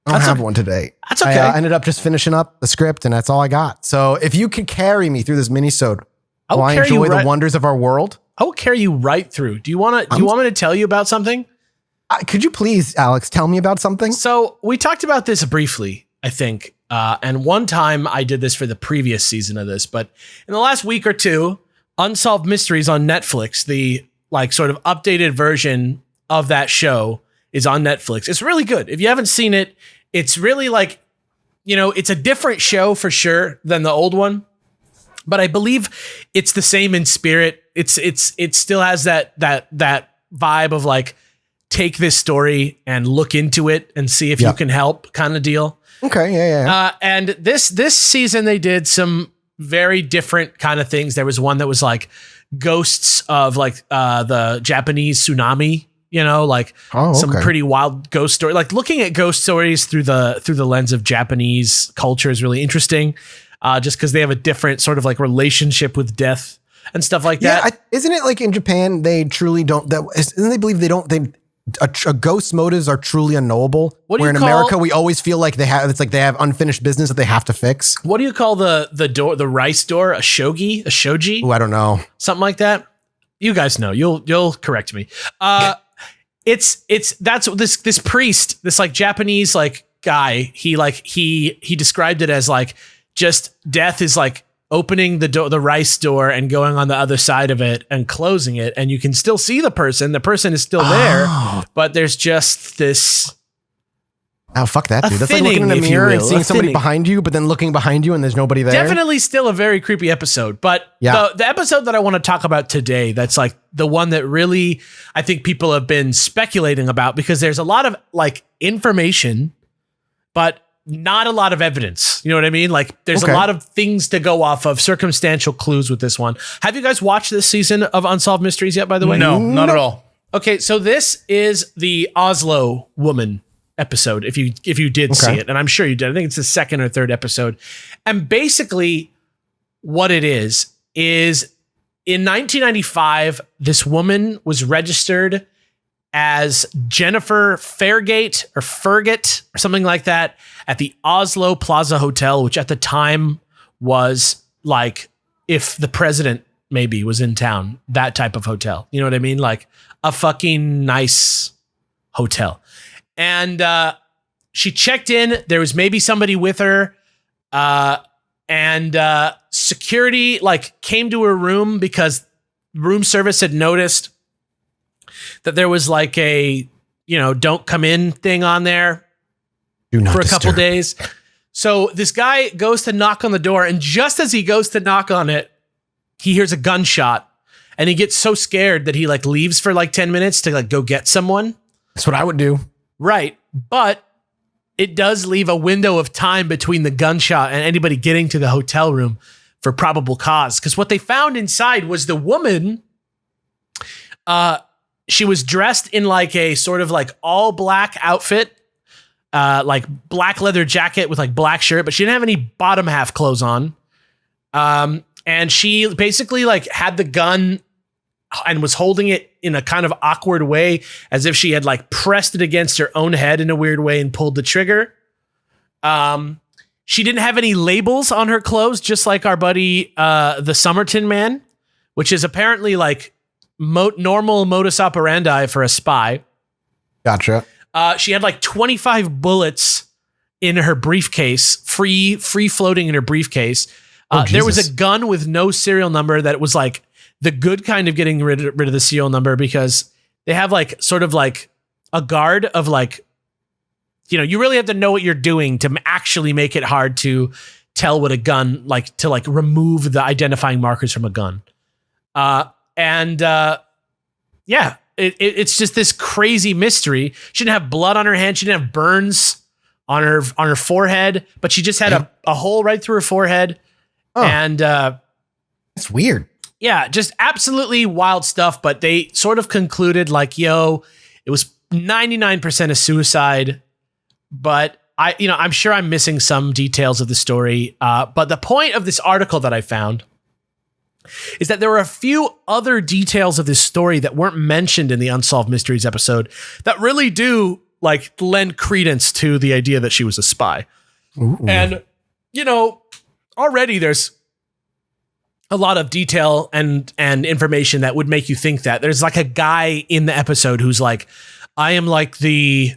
I don't have one today.
That's okay.
I ended up just finishing up the script, and that's all I got. So if you could carry me through this minisode while I enjoy the wonders of our world,
I will carry you right through. Do you want me to tell you about something?
Could you please, Alex, tell me about something?
So we talked about this briefly, I think. And one time I did this for the previous season of this, but in the last week or two, Unsolved Mysteries on Netflix, the like sort of updated version of that show is on Netflix. It's really good. If you haven't seen it, it's really like, it's a different show for sure than the old one, but I believe it's the same in spirit. It still has that vibe of like, take this story and look into it and see if you can help kind of deal.
Okay. Yeah.
And this season they did some very different kind of things. There was one that was like ghosts of like the Japanese tsunami, some pretty wild ghost story. Like looking at ghost stories through the lens of Japanese culture is really interesting. Just because they have a different sort of like relationship with death and stuff like that.
Yeah, isn't it like in Japan they truly don't? Isn't they believe they don't? A ghost's motives are truly unknowable. Where in America we always feel like they have unfinished business that they have to fix.
What do you call the door? The rice door? A shogi? A shoji?
Oh, I don't know.
Something like that. You guys know. You'll correct me. That's this priest, this like Japanese like guy. He described it as like just death is like opening the rice door and going on the other side of it and closing it, and you can still see the person. The person is still there, but there's just this.
Oh, fuck that, dude. That's like looking in a mirror and seeing somebody behind you, but then looking behind you and there's nobody there.
Definitely still a very creepy episode. But the episode that I want to talk about today, that's like the one that really I think people have been speculating about, because there's a lot of like information, but not a lot of evidence. You know what I mean? Like there's a lot of things to go off of, circumstantial clues with this one. Have you guys watched this season of Unsolved Mysteries yet, by the way?
No, not at all.
Okay, so this is the Oslo woman episode, if you did see it, and I'm sure you did. I think it's the second or third episode. And basically what it is in 1995, this woman was registered as Jennifer Fairgate or Fergate or something like that at the Oslo Plaza Hotel, which at the time was like if the president maybe was in town, that type of hotel. You know what I mean? Like a fucking nice hotel. And she checked in. There was maybe somebody with her. And security like came to her room because room service had noticed that there was like a, don't come in thing on there for a couple days. So this guy goes to knock on the door, and just as he goes to knock on it, he hears a gunshot, and he gets so scared that he like leaves for like 10 minutes to like go get someone.
That's what I would do.
Right. But it does leave a window of time between the gunshot and anybody getting to the hotel room for probable cause. Because what they found inside was the woman, she was dressed in like a sort of like all black outfit, like black leather jacket with like black shirt, but she didn't have any bottom half clothes on. And she basically like had the gun and was holding it in a kind of awkward way, as if she had like pressed it against her own head in a weird way and pulled the trigger. She didn't have any labels on her clothes, just like our buddy, the Somerton man, which is apparently like normal modus operandi for a spy.
Gotcha.
She had like 25 bullets in her briefcase, free floating in her briefcase. There was a gun with no serial number that was like the good kind of getting rid of the serial number, because they have like sort of like a guard of like, you really have to know what you're doing to actually make it hard to tell what a gun, like to like remove the identifying markers from a gun. It's just this crazy mystery. She didn't have blood on her hand. She didn't have burns on her forehead, but she just had a hole right through her forehead. Oh. And
it's weird.
Yeah, just absolutely wild stuff. But they sort of concluded like, yo, it was 99% a suicide. But I'm sure I'm missing some details of the story. But the point of this article that I found is that there were a few other details of this story that weren't mentioned in the Unsolved Mysteries episode that really do like lend credence to the idea that she was a spy.
Ooh.
And, already there's a lot of detail and information that would make you think that. There's like a guy in the episode who's like, I am like the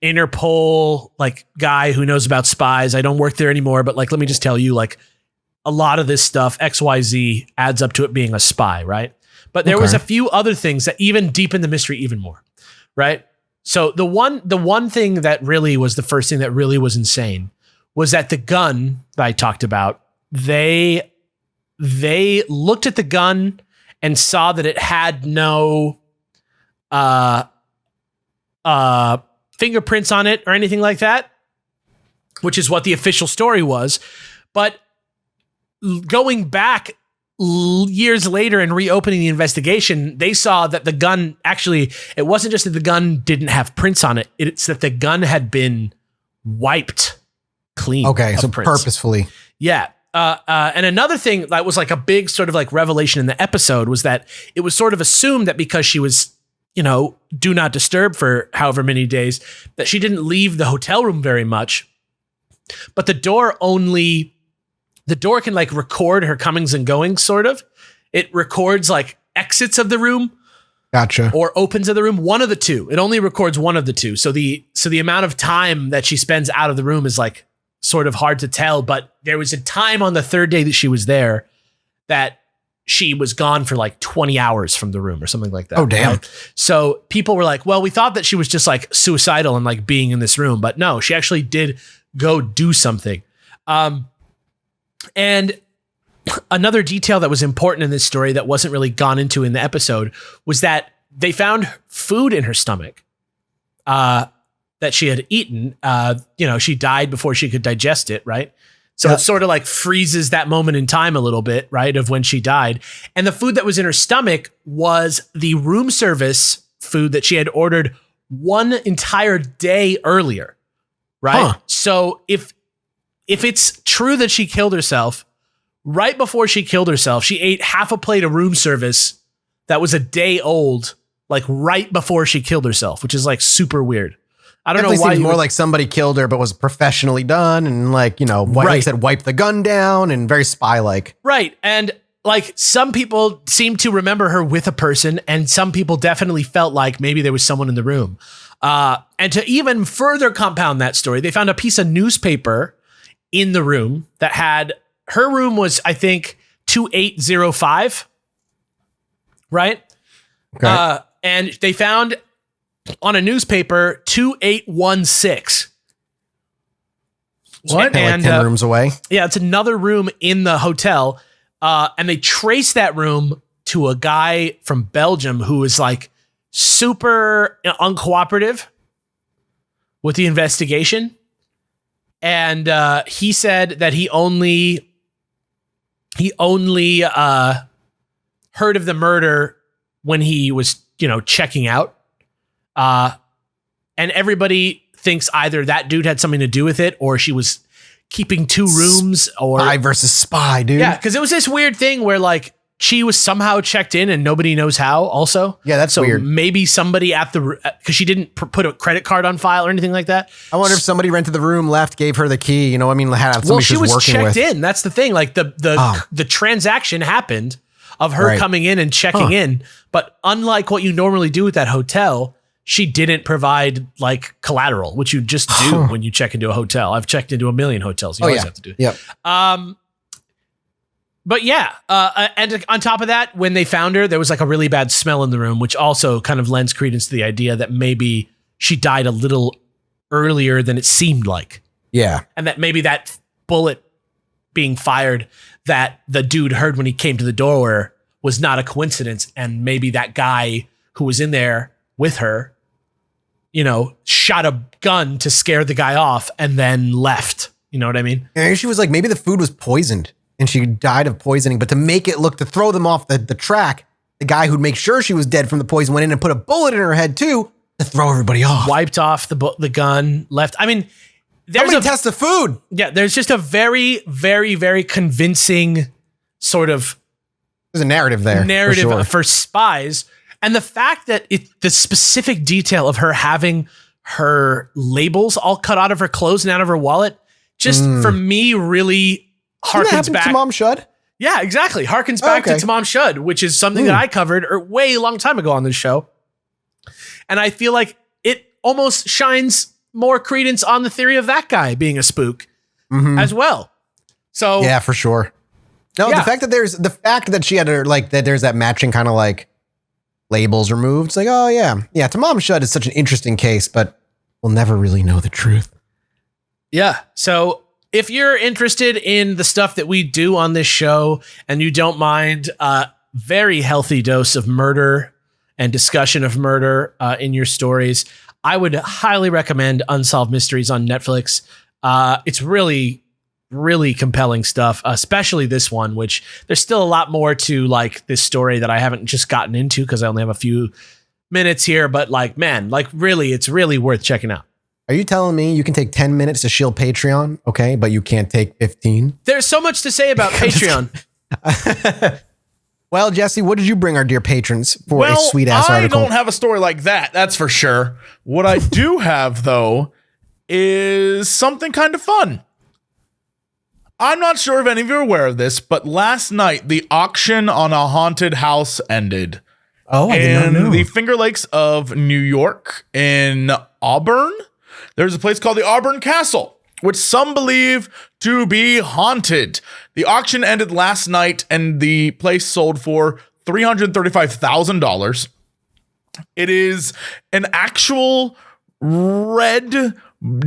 Interpol like guy who knows about spies. I don't work there anymore, but like, let me just tell you, like, a lot of this stuff, XYZ, adds up to it being a spy, right? But there was a few other things that even deepened the mystery even more, right? So the one thing that really was the first thing that really was insane was that the gun that I talked about, they looked at the gun and saw that it had no fingerprints on it or anything like that, which is what the official story was. But going back years later and reopening the investigation, they saw that the gun actually, it wasn't just that the gun didn't have prints on it. It's that the gun had been wiped clean.
Okay, so
prints.
purposefully.
Yeah. And another thing that was like a big sort of like revelation in the episode was that it was sort of assumed that because she was, do not disturb for however many days, that she didn't leave the hotel room very much. But the door can like record her comings and goings, sort of. It records like exits of the room.
Gotcha.
Or opens of the room. One of the two. It only records one of the two. So the amount of time that she spends out of the room is like sort of hard to tell. But there was a time on the third day that she was there that she was gone for like 20 hours from the room or something like that.
Oh, damn.
Right? So people were like, well, we thought that she was just like suicidal and like being in this room. But no, she actually did go do something. And another detail that was important in this story that wasn't really gone into in the episode was that they found food in her stomach that she had eaten. She died before she could digest it, right? So it sort of like freezes that moment in time a little bit, right, of when she died. And the food that was in her stomach was the room service food that she had ordered one entire day earlier, right?
Huh.
So if it's true that she killed herself, right before she killed herself, she ate half a plate of room service that was a day old, like right before she killed herself, which is like super weird. I don't know why.
Seems more like somebody killed her, but was professionally done, and like like I said, wipe the gun down, and very spy-like.
Right, and like some people seem to remember her with a person, and some people definitely felt like maybe there was someone in the room. And to even further compound that story, they found a piece of newspaper in the room that had, her room was, I think, 2805, right?
Okay.
And they found on a newspaper 2816.
What?
And, like 10 rooms away.
Yeah, it's another room in the hotel. And they traced that room to a guy from Belgium who is like super uncooperative with the investigation. And he said that he only heard of the murder when he was, checking out. And everybody thinks either that dude had something to do with it, or she was keeping two rooms, or
spy versus spy, dude.
Yeah, because it was this weird thing where like she was somehow checked in and nobody knows how. Also,
yeah, that's weird.
Maybe somebody at the, because she didn't put a credit card on file or anything like that.
I wonder if somebody rented the room, left, gave her the key. Had somebody
well, she was
working
checked
with.
in. That's the thing. Like the transaction happened of her coming in and checking in, but unlike what you normally do at that hotel, she didn't provide like collateral, which you just do when you check into a hotel. I've checked into a million hotels. You always have to do it.
Yep.
But yeah, and on top of that, when they found her, there was like a really bad smell in the room, which also kind of lends credence to the idea that maybe she died a little earlier than it seemed like.
Yeah.
And that maybe that bullet being fired that the dude heard when he came to the door was not a coincidence. And maybe that guy who was in there with her, shot a gun to scare the guy off and then left. You know what I mean?
And she was like, maybe the food was poisoned. and she died of poisoning. But to throw them off the track, the guy who'd make sure she was dead from the poison went in and put a bullet in her head too to throw everybody off.
Wiped off the gun, left. I mean,
there's a test of food.
Yeah, there's just a very, very, very convincing sort of
there's a narrative there.
For spies. And the fact that the specific detail of her having her labels all cut out of her clothes and out of her wallet, just for me, really harkens back
to Mom Shud.
Yeah, exactly. Harkens back to Tamam Shud, which is something that I covered way long time ago on this show. And I feel like it almost shines more credence on the theory of that guy being a spook as well. So
yeah, for sure. No, the fact that she had her that there's that matching kind of labels removed. It's like, oh yeah. Tamam Shud is such an interesting case, but we'll never really know the truth.
Yeah. So if you're interested in the stuff that we do on this show and you don't mind a very healthy dose of murder and discussion of murder in your stories, I would highly recommend Unsolved Mysteries on Netflix. It's really, really compelling stuff, especially this one, which there's still a lot more to this story that I haven't just gotten into because I only have a few minutes here. But really, it's really worth checking out.
Are you telling me you can take 10 minutes to shield Patreon, okay, but you can't take 15?
There's so much to say about Patreon.
Well, Jesse, what did you bring our dear patrons for a sweet-ass article?
I don't have a story like that, that's for sure. What I do have, though, is something kind of fun. I'm not sure if any of you are aware of this, but last night, the auction on a haunted house ended.
Oh, I did not know.
In the Finger Lakes of New York, in Auburn. There's a place called the Auburn Castle, which some believe to be haunted. The auction ended last night, and the place sold for $335,000. It is an actual red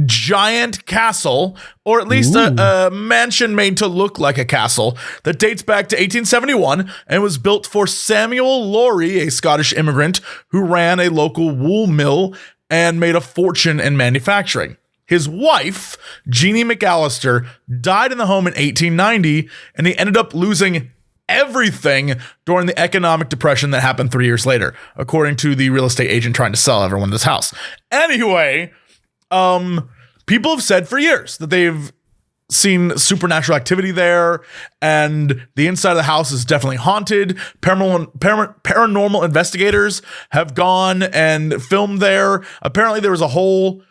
giant castle, or at least a mansion made to look like a castle that dates back to 1871 and was built for Samuel Laurie, a Scottish immigrant who ran a local wool mill and made a fortune in manufacturing. His wife, Jeannie McAllister, died in the home in 1890, and he ended up losing everything during the economic depression that happened 3 years later, according to the real estate agent trying to sell everyone this house. Anyway, people have said for years that they've seen supernatural activity there, and the inside of the house is definitely haunted. Paranormal investigators have gone and filmed there. Apparently there was a whole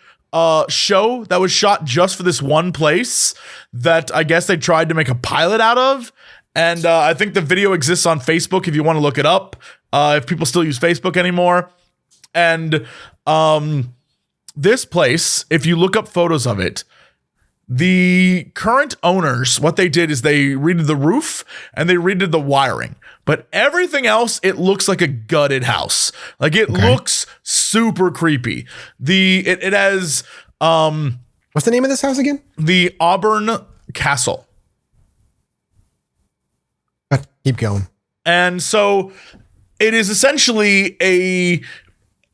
show that was shot just for this one place that I guess they tried to make a pilot out of. And I think the video exists on Facebook if you want to look it up, if people still use Facebook anymore. And this place, if you look up photos of it, the current owners, what they did is they redid the roof and they redid the wiring. But everything else, it looks like a gutted house. It looks super creepy. It has
what's the name of this house again?
The Auburn Castle.
Keep going.
And so it is essentially a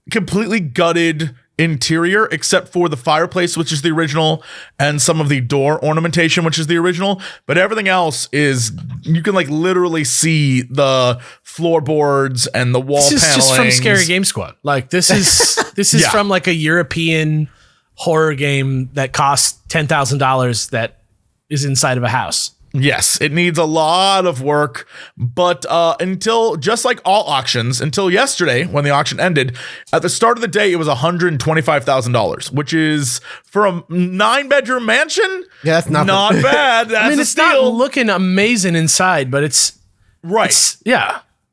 completely gutted interior, except for the fireplace, which is the original, and some of the door ornamentation, which is the original. But everything else is, you can literally see the floorboards and the wall panelings.
This is just from Scary Game Squad. This is from a European horror game that costs $10,000 that is inside of a house.
Yes, it needs a lot of work, but until, just like all auctions, until yesterday when the auction ended, at the start of the day, it was $125,000, which is for a 9-bedroom mansion.
Yeah, that's
not bad. That's
it's not looking amazing inside, but it's
right.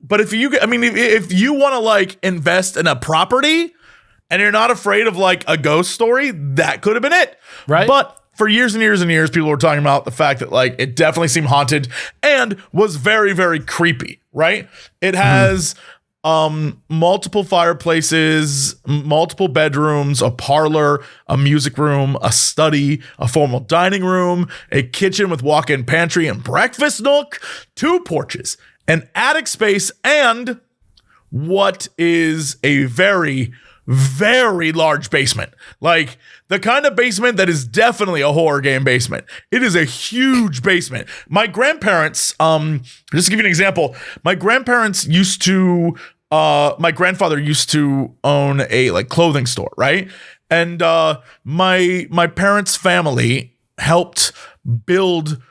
But if you want to invest in a property and you're not afraid of a ghost story, that could have been it.
Right.
But for years and years and years, people were talking about the fact that it definitely seemed haunted and was very, very creepy, right? It has multiple fireplaces, multiple bedrooms, a parlor, a music room, a study, a formal dining room, a kitchen with walk-in pantry and breakfast nook, 2 porches, an attic space, and what is a very, very large basement. Like the kind of basement that is definitely a horror game basement. It is a huge basement. My grandparents, just to give you an example, my grandfather used to own a like clothing store, right? And my parents' family helped build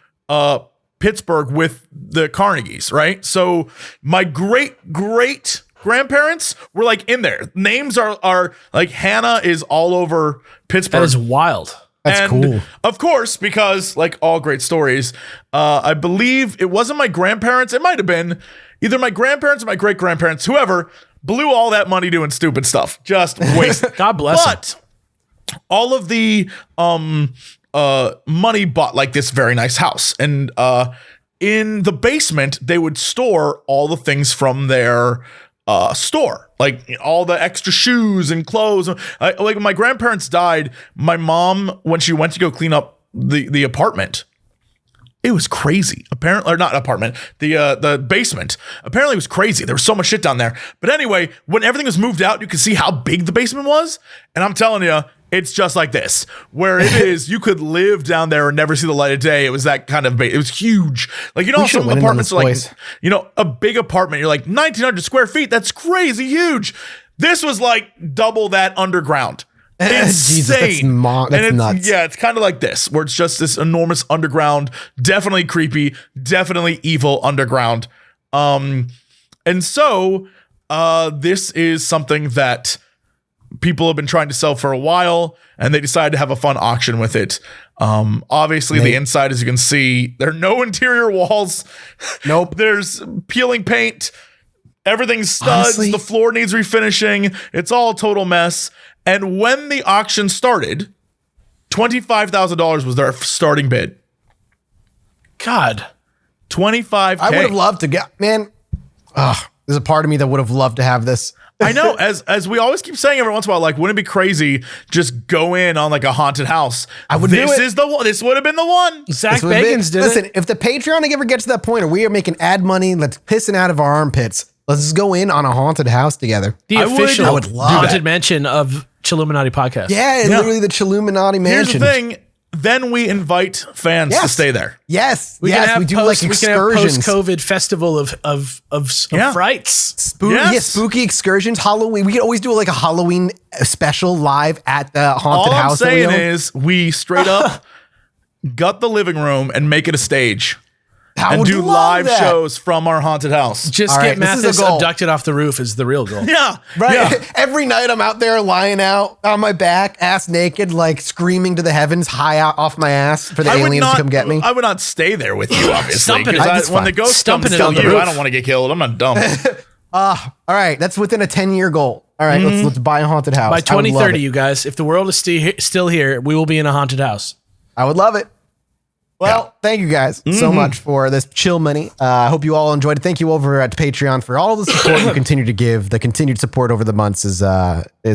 Pittsburgh with the Carnegies, right? So my great grandparents were like in there. Names are like Hannah is all over Pittsburgh.
That is wild.
That's cool.
Of course, because like all great stories, I believe it wasn't my grandparents. It might have been either my grandparents or my great grandparents, whoever blew all that money doing stupid stuff. Just waste.
God bless them.
But all of the money bought like this very nice house, and in the basement they would store all the things from their store, like all the extra shoes and clothes. Like when my grandparents died, my mom, when she went to go clean up the apartment, it was crazy. Apparently, or not apartment, the basement. Apparently, it was crazy. There was so much shit down there. But anyway, when everything was moved out, you could see how big the basement was. And I'm telling you, it's just like this, where it is. You could live down there and never see the light of day. It was that kind of. It was huge. Like some apartments are like, a big apartment. You're like 1,900 square feet. That's crazy huge. This was like double that underground. Insane.
Jesus, that's nuts.
Yeah, it's kind of like this, where it's just this enormous underground, definitely creepy, definitely evil underground. And so this is something that people have been trying to sell for a while, and they decided to have a fun auction with it. Obviously, the inside, as you can see, there are no interior walls.
Nope.
There's peeling paint. Everything's studs.
Honestly,
the floor needs refinishing. It's all a total mess. And when the auction started, $25,000 was their starting bid.
God.
$25,000.
I would have loved to get, man. There's a part of me that would have loved to have this.
I know, as we always keep saying every once in a while, like, wouldn't it be crazy just go in on like a haunted house?
I would do it.
This would have been the one.
Zach Bagans did it.
Listen, if the Patreon ever gets to that point where we are making ad money, let's pissing out of our armpits. Let's just go in on a haunted house together.
The official
I would love
haunted
that.
mansion of Chilluminati podcast.
Yeah, literally the Chilluminati mansion.
Here's the thing. Then we invite fans to stay there.
Yes,
We can have
we do like
we can have
excursions.
post-COVID festival of frights.
Spooky excursions, Halloween. We could always do like a Halloween special live at the haunted
All I'm
house.
saying is we straight up gut the living room and make it a stage. And do live shows from our haunted house.
Just
All
get
right, this is
Mathis
the goal.
abducted off the roof is the real goal.
Yeah.
Right.
Yeah.
Every night I'm out there lying out on my back, ass naked, like screaming to the heavens, high out off my ass for the aliens to come get me.
I would not stay there with you, obviously.
Stumping it.
When the ghost comes to kill you, I don't want to get killed. I'm not dumb.
All right, that's within a 10-year goal. All right, let's buy a haunted house.
By
I would love
2030,
it.
you guys, if the world is still here, we will be in a haunted house.
I would love it. Well, thank you guys so much for this chill money. I hope you all enjoyed it. Thank you over at Patreon for all the support you continue to give. The continued support over the months is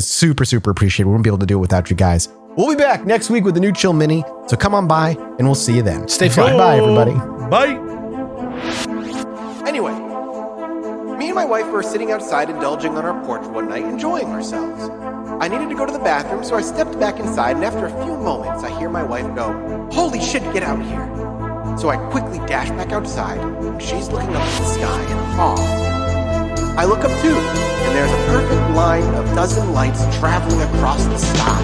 super, super appreciated. We wouldn't be able to do it without you guys. We'll be back next week with a new chill mini. So come on by and we'll see you then.
Stay fly.
Bye, everybody.
Bye.
Anyway, me and my wife were sitting outside indulging on our porch one night, enjoying ourselves. I needed to go to the bathroom, so I stepped back inside, and after a few moments, I hear my wife go, "Holy shit, get out here." So I quickly dash back outside, and she's looking up at the sky in awe. I look up too, and there's a perfect line of dozen lights traveling across the sky.